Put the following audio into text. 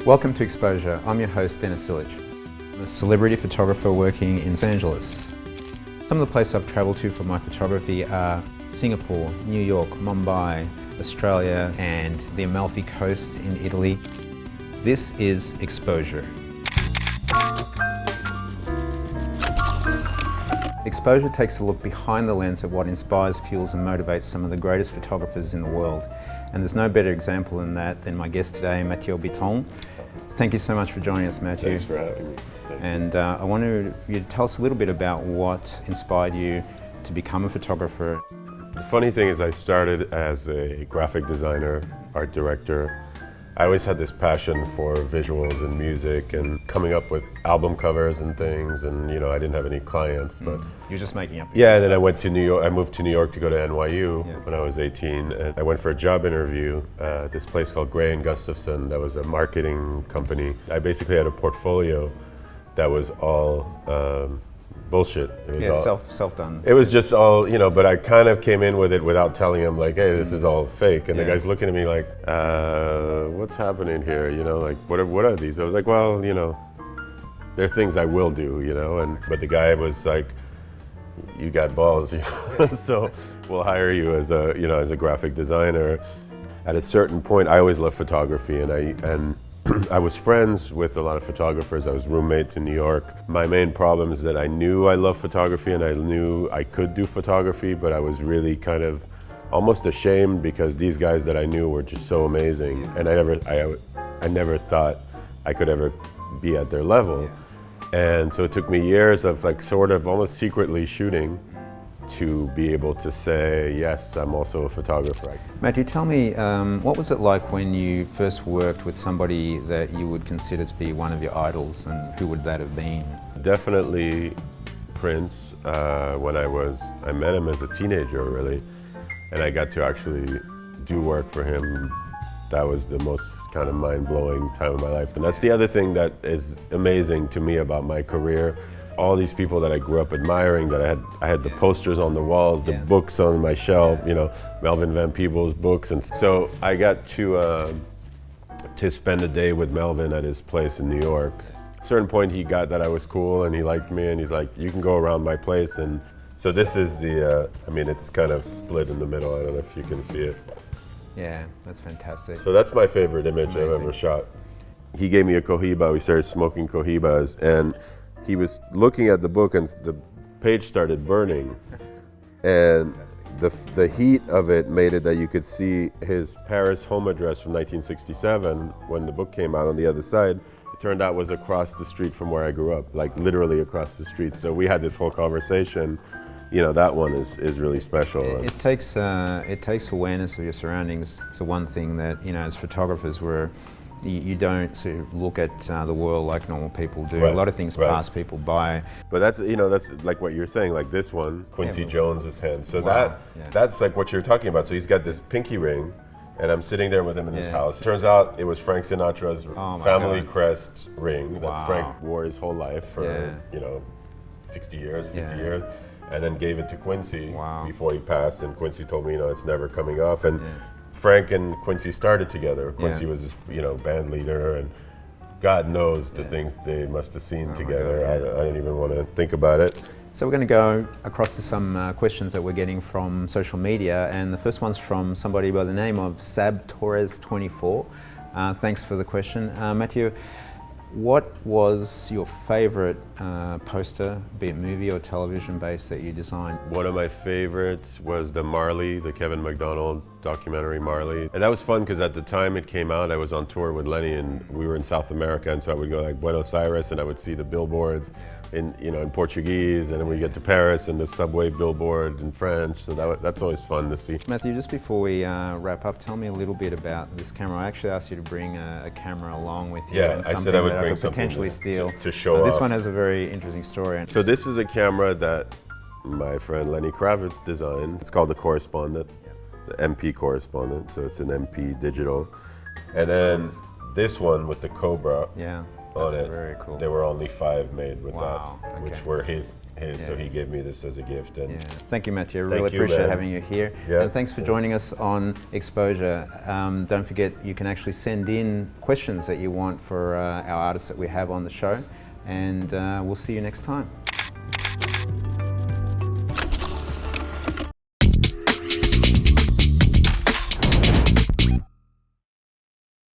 Welcome to Exposure. I'm your host, Dennys Ilic. I'm a celebrity photographer working in Los Angeles. Some of the places I've travelled to for my photography are Singapore, New York, Mumbai, Australia, and the Amalfi Coast in Italy. This is Exposure. Exposure takes a look behind the lens of what inspires, fuels and motivates some of the greatest photographers in the world. And there's no better example than that than my guest today, Mathieu Bitton. Thank you so much for joining us, Mathieu. Thanks for having me. And I wanted you to tell us a little bit about what inspired you to become a photographer. The funny thing is I started as a graphic designer, art director. I always had this passion for visuals and music and coming up with album covers and things, and you know, I didn't have any clients, but You're just making up. yeah, and then I went to New York. I moved to New York to go to NYU when I was 18, and I went for a job interview at this place called Gray & Gustafson. That was a marketing company. I basically had a portfolio that was all bullshit. It was all, self-done. It was just all, you know, but I kind of came in with it without telling him, like, hey, this is all fake. And the guy's looking at me like, what's happening here? You know, like, what are these? I was like, well, you know, they're things I will do, you know. But the guy was like, you got balls, you know? So we'll hire you as a, you know, as a graphic designer. At a certain point, I always loved photography, and I was friends with a lot of photographers. I was roommates in New York. My main problem is that I knew I loved photography and I knew I could do photography, but I was really kind of almost ashamed because these guys that I knew were just so amazing, and I never thought I could ever be at their level. And so it took me years of like sort of almost secretly shooting to be able to say, yes, I'm also a photographer. Mathieu, tell me, what was it like when you first worked with somebody that you would consider to be one of your idols, and who would that have been? Definitely Prince. When I met him as a teenager, really, and I got to actually do work for him. That was the most kind of mind-blowing time of my life. And that's the other thing that is amazing to me about my career. All these people that I grew up admiring, that I had the posters on the walls, the books on my shelf, you know, Melvin Van Peebles books. And so I got to spend a day with Melvin at his place in New York. At a certain point he got that I was cool and he liked me, and he's like, you can go around my place. And so this is the, I mean, it's kind of split in the middle. I don't know if you can see it. Yeah, that's fantastic. So that's my favorite image I've ever shot. He gave me a Cohiba, we started smoking Cohibas, and he was looking at the book and the page started burning. And the heat of it made it that you could see his Paris home address from 1967 when the book came out on the other side. It turned out was across the street from where I grew up, like literally across the street. So we had this whole conversation. You know, that one is really special. It takes awareness of your surroundings. So one thing that, you know, as photographers, you don't sort of look at the world like normal people do. Right. A lot of things pass people by. But that's, you know, that's like what you're saying, like this one, Quincy Jones's hand. So that's like what you're talking about. So he's got this pinky ring, and I'm sitting there with him in his house. It turns out it was Frank Sinatra's family crest ring that Frank wore his whole life for, you know, 60 years, 50 years. And then gave it to Quincy before he passed, and Quincy told me, you know, it's never coming off. And Frank and Quincy started together. Quincy was this, you know, band leader, and God knows the things they must have seen together. I don't even want to think about it. So we're going to go across to some questions that we're getting from social media, and the first one's from somebody by the name of Sab Torres 24. Thanks for the question, Mathieu. What was your favorite poster, be it movie or television based, that you designed? One of my favorites was the Marley, the Kevin MacDonald documentary Marley. And that was fun because at the time it came out, I was on tour with Lenny and we were in South America, and so I would go like Buenos Aires and I would see the billboards in, you know, in Portuguese, and then we get to Paris and the subway billboard in French. So that's always fun to see. Mathieu, just before we wrap up, tell me a little bit about this camera. I actually asked you to bring a camera along with you. Yeah, I said I would bring something potentially steal. To show off. This one has a very interesting story. So this is a camera that my friend Lenny Kravitz designed. It's called the Correspondent, the MP Correspondent. So it's an MP digital. And then this one with the Cobra. Yeah. on That's it. very cool. There were only 5 made with Wow, that, okay. which were his. So Yeah. he gave me this as a gift. And Yeah. Thank you, Mathieu. Thank Really you, appreciate man. having you here. Yeah. And thanks for joining us on Exposure. Don't forget, you can actually send in questions that you want for our artists that we have on the show. And we'll see you next time.